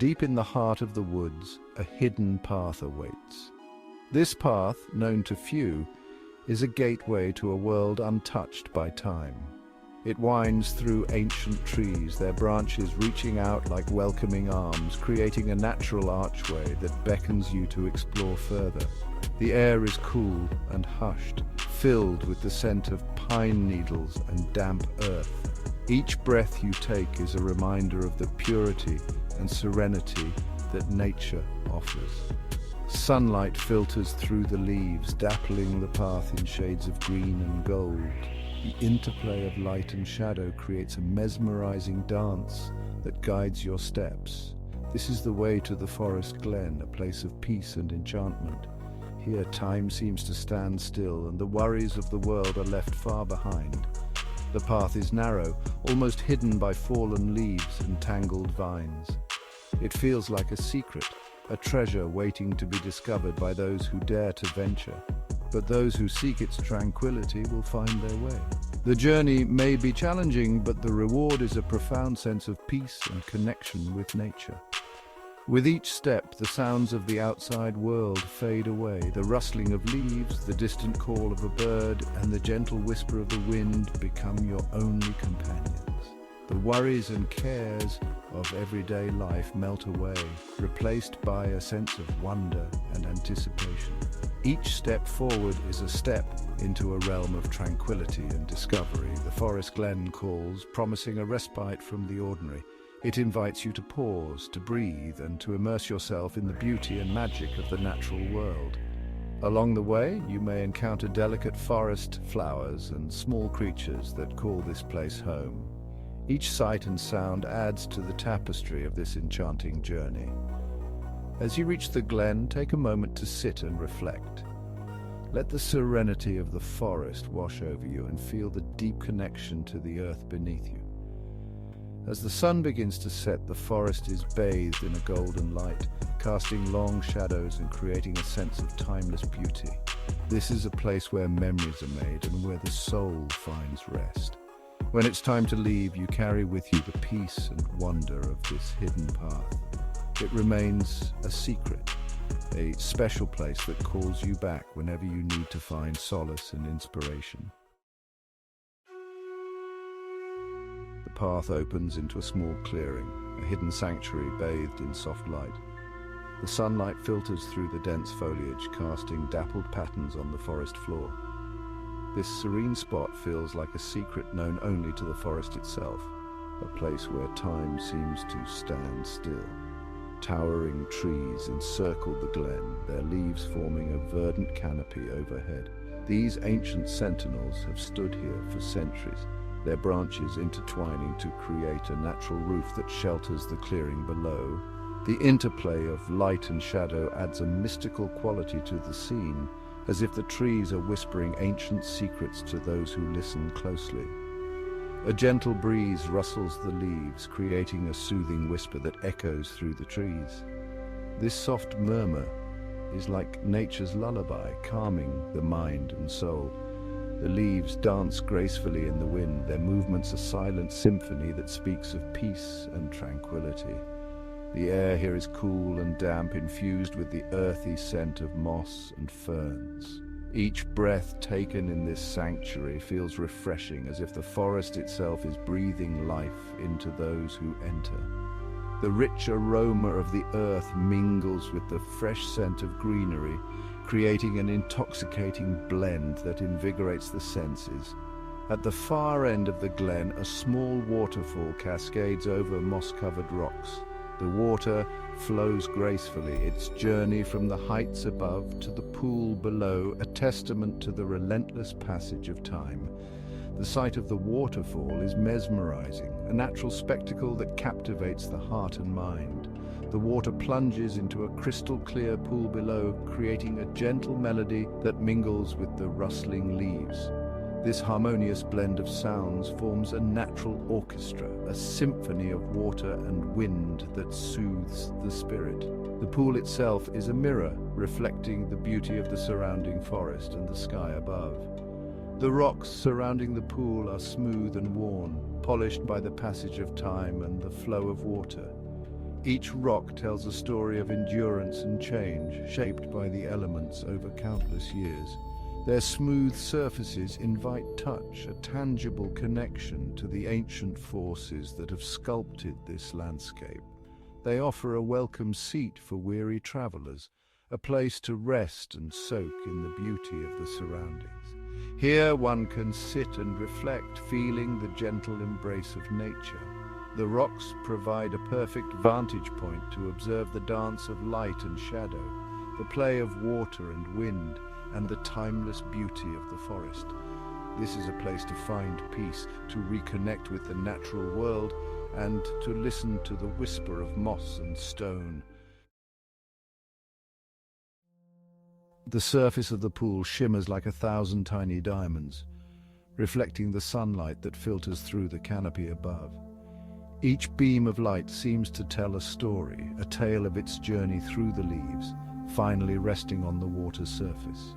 Deep in the heart of the woods, a hidden path awaits. This path, known to few, is a gateway to a world untouched by time. It winds through ancient trees, their branches reaching out like welcoming arms, creating a natural archway that beckons you to explore further. The air is cool and hushed, filled with the scent of pine needles and damp earth. Each breath you take is a reminder of the purity and serenity that nature offers. Sunlight filters through the leaves, dappling the path in shades of green and gold. The interplay of light and shadow creates a mesmerizing dance that guides your steps. This is the way to the forest glen, a place of peace and enchantment. Here time seems to stand still and the worries of the world are left far behind. The path is narrow, almost hidden by fallen leaves and tangled vines. It feels like a secret, a treasure waiting to be discovered by those who dare to venture. But those who seek its tranquility will find their way. The journey may be challenging, but the reward is a profound sense of peace and connection with nature. With each step, the sounds of the outside world fade away. The rustling of leaves, the distant call of a bird, and the gentle whisper of the wind become your only companions. The worries and cares of everyday life melt away, replaced by a sense of wonder and anticipation. Each step forward is a step into a realm of tranquility and discovery. The forest glen calls, promising a respite from the ordinary. It invites you to pause, to breathe, and to immerse yourself in the beauty and magic of the natural world. Along the way, you may encounter delicate forest flowers and small creatures that call this place home. Each sight and sound adds to the tapestry of this enchanting journey. As you reach the glen, take a moment to sit and reflect. Let the serenity of the forest wash over you and feel the deep connection to the earth beneath you. As the sun begins to set, the forest is bathed in a golden light, casting long shadows and creating a sense of timeless beauty. This is a place where memories are made and where the soul finds rest. When it's time to leave, you carry with you the peace and wonder of this hidden path. It remains a secret, a special place that calls you back whenever you need to find solace and inspiration. The path opens into a small clearing, a hidden sanctuary bathed in soft light. The sunlight filters through the dense foliage, casting dappled patterns on the forest floor. This serene spot feels like a secret known only to the forest itself, a place where time seems to stand still. Towering trees encircle the glen, their leaves forming a verdant canopy overhead. These ancient sentinels have stood here for centuries, their branches intertwining to create a natural roof that shelters the clearing below. The interplay of light and shadow adds a mystical quality to the scene, as if the trees are whispering ancient secrets to those who listen closely. A gentle breeze rustles the leaves, creating a soothing whisper that echoes through the trees. This soft murmur is like nature's lullaby, calming the mind and soul. The leaves dance gracefully in the wind, their movements a silent symphony that speaks of peace and tranquility. The air here is cool and damp, infused with the earthy scent of moss and ferns. Each breath taken in this sanctuary feels refreshing, as if the forest itself is breathing life into those who enter. The rich aroma of the earth mingles with the fresh scent of greenery, creating an intoxicating blend that invigorates the senses. At the far end of the glen, a small waterfall cascades over moss-covered rocks. The water flows gracefully, its journey from the heights above to the pool below, a testament to the relentless passage of time. The sight of the waterfall is mesmerizing, a natural spectacle that captivates the heart and mind. The water plunges into a crystal-clear pool below, creating a gentle melody that mingles with the rustling leaves. This harmonious blend of sounds forms a natural orchestra, a symphony of water and wind that soothes the spirit. The pool itself is a mirror, reflecting the beauty of the surrounding forest and the sky above. The rocks surrounding the pool are smooth and worn, polished by the passage of time and the flow of water. Each rock tells a story of endurance and change, shaped by the elements over countless years. Their smooth surfaces invite touch, a tangible connection to the ancient forces that have sculpted this landscape. They offer a welcome seat for weary travelers, a place to rest and soak in the beauty of the surroundings. Here one can sit and reflect, feeling the gentle embrace of nature. The rocks provide a perfect vantage point to observe the dance of light and shadow, the play of water and wind, and the timeless beauty of the forest. This is a place to find peace, to reconnect with the natural world, and to listen to the whisper of moss and stone. The surface of the pool shimmers like 1,000 tiny diamonds, reflecting the sunlight that filters through the canopy above. Each beam of light seems to tell a story, a tale of its journey through the leaves, finally resting on the water's surface.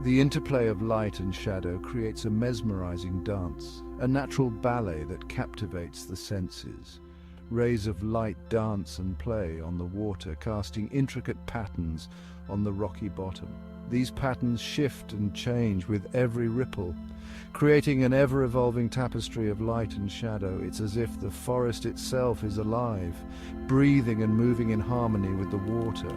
The interplay of light and shadow creates a mesmerizing dance, a natural ballet that captivates the senses. Rays of light dance and play on the water, casting intricate patterns on the rocky bottom. These patterns shift and change with every ripple, creating an ever-evolving tapestry of light and shadow. It's as if the forest itself is alive, breathing and moving in harmony with the water.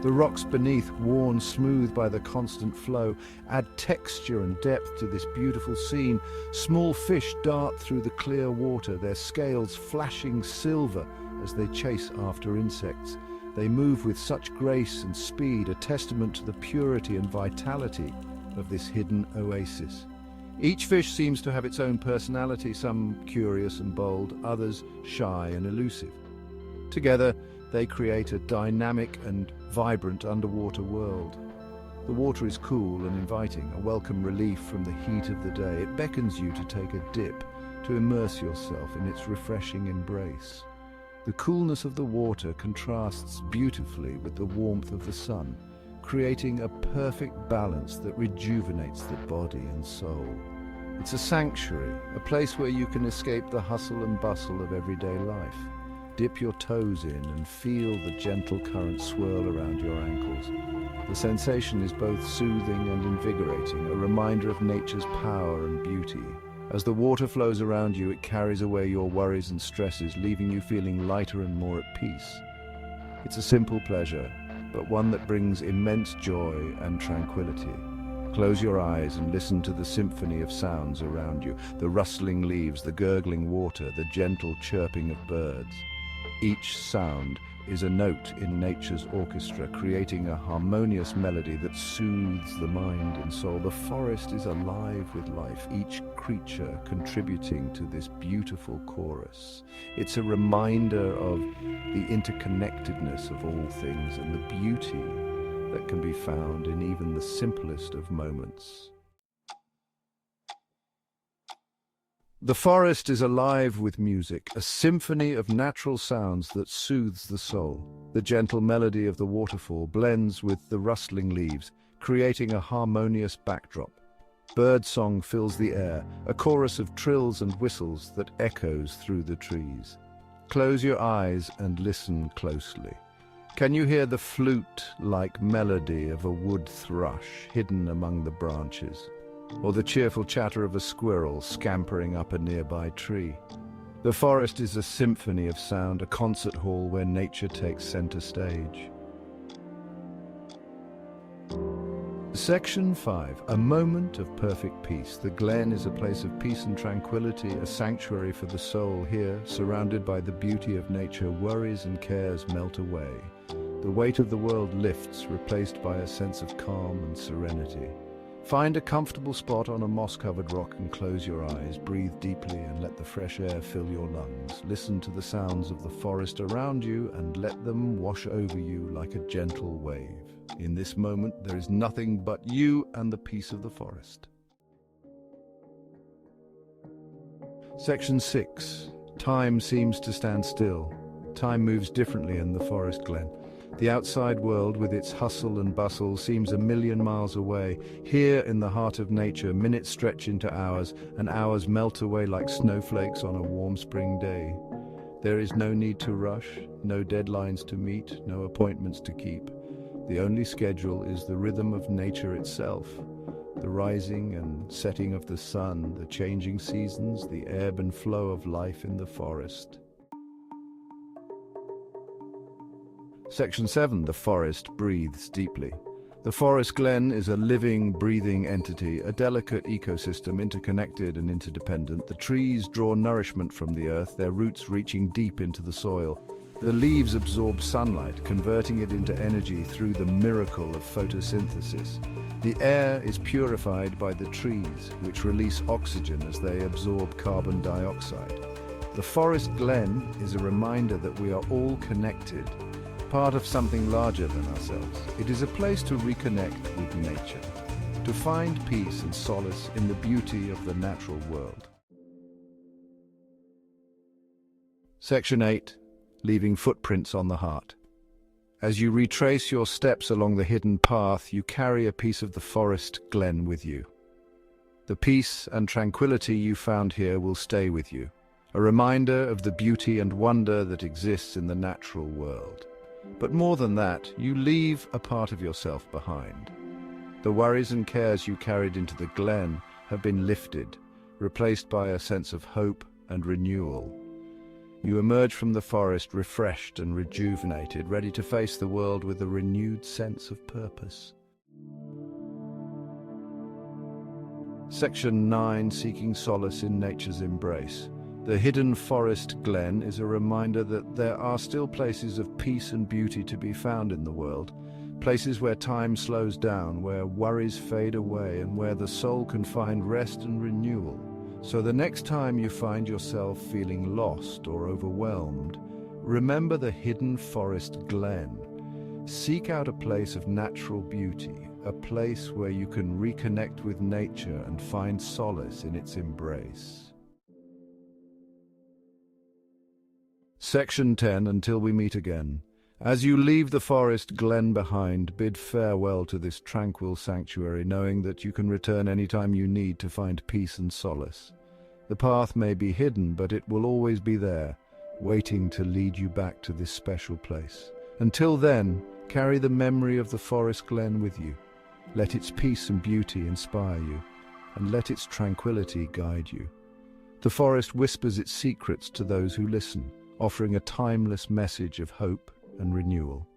The rocks beneath, worn smooth by the constant flow, add texture and depth to this beautiful scene. Small fish dart through the clear water, their scales flashing silver as they chase after insects. They move with such grace and speed, a testament to the purity and vitality of this hidden oasis. Each fish seems to have its own personality, some curious and bold, others shy and elusive. Together, they create a dynamic and vibrant underwater world. The water is cool and inviting, a welcome relief from the heat of the day. It beckons you to take a dip, to immerse yourself in its refreshing embrace. The coolness of the water contrasts beautifully with the warmth of the sun, creating a perfect balance that rejuvenates the body and soul. It's a sanctuary, a place where you can escape the hustle and bustle of everyday life. Dip your toes in and feel the gentle current swirl around your ankles. The sensation is both soothing and invigorating, a reminder of nature's power and beauty. As the water flows around you, it carries away your worries and stresses, leaving you feeling lighter and more at peace. It's a simple pleasure, but one that brings immense joy and tranquility. Close your eyes and listen to the symphony of sounds around you, the rustling leaves, the gurgling water, the gentle chirping of birds. Each sound is a note in nature's orchestra, creating a harmonious melody that soothes the mind and soul. The forest is alive with life, each creature contributing to this beautiful chorus. It's a reminder of the interconnectedness of all things and the beauty that can be found in even the simplest of moments. The forest is alive with music, a symphony of natural sounds that soothes the soul. The gentle melody of the waterfall blends with the rustling leaves, creating a harmonious backdrop. Birdsong fills the air, a chorus of trills and whistles that echoes through the trees. Close your eyes and listen closely. Can you hear the flute-like melody of a wood thrush hidden among the branches? Or the cheerful chatter of a squirrel scampering up a nearby tree? The forest is a symphony of sound, a concert hall where nature takes center stage. Section 5. A moment of perfect peace. The glen is a place of peace and tranquility, a sanctuary for the soul. Here, surrounded by the beauty of nature, worries and cares melt away. The weight of the world lifts, replaced by a sense of calm and serenity. Find a comfortable spot on a moss-covered rock and close your eyes. Breathe deeply and let the fresh air fill your lungs. Listen to the sounds of the forest around you and let them wash over you like a gentle wave. In this moment, there is nothing but you and the peace of the forest. Section 6. Time seems to stand still. Time moves differently in the forest glen. The outside world, with its hustle and bustle, seems a million miles away. Here, in the heart of nature, minutes stretch into hours, and hours melt away like snowflakes on a warm spring day. There is no need to rush, no deadlines to meet, no appointments to keep. The only schedule is the rhythm of nature itself, the rising and setting of the sun, the changing seasons, the ebb and flow of life in the forest. Section 7. The forest breathes deeply. The forest glen is a living, breathing entity, a delicate ecosystem, interconnected and interdependent. The trees draw nourishment from the earth, their roots reaching deep into the soil. The leaves absorb sunlight, converting it into energy through the miracle of photosynthesis. The air is purified by the trees, which release oxygen as they absorb carbon dioxide. The forest glen is a reminder that we are all connected, part of something larger than ourselves. It is a place to reconnect with nature, to find peace and solace in the beauty of the natural world. Section 8. Leaving footprints on the heart. As you retrace your steps along the hidden path, you carry a piece of the forest glen with you. The peace and tranquility you found here will stay with you, a reminder of the beauty and wonder that exists in the natural world. But more than that, you leave a part of yourself behind. The worries and cares you carried into the glen have been lifted, replaced by a sense of hope and renewal. You emerge from the forest refreshed and rejuvenated, ready to face the world with a renewed sense of purpose. Section 9. Seeking solace in nature's embrace. The hidden forest glen is a reminder that there are still places of peace and beauty to be found in the world, places where time slows down, where worries fade away, and where the soul can find rest and renewal. So the next time you find yourself feeling lost or overwhelmed, remember the hidden forest glen. Seek out a place of natural beauty, a place where you can reconnect with nature and find solace in its embrace. Section 10. Until we meet again. As you leave the forest glen behind, bid farewell to this tranquil sanctuary, knowing that you can return anytime you need to find peace and solace. The path may be hidden, but it will always be there, waiting to lead you back to this special place. Until then, carry the memory of the forest glen with you. Let its peace and beauty inspire you, and let its tranquility guide you. The forest whispers its secrets to those who listen, offering a timeless message of hope and renewal.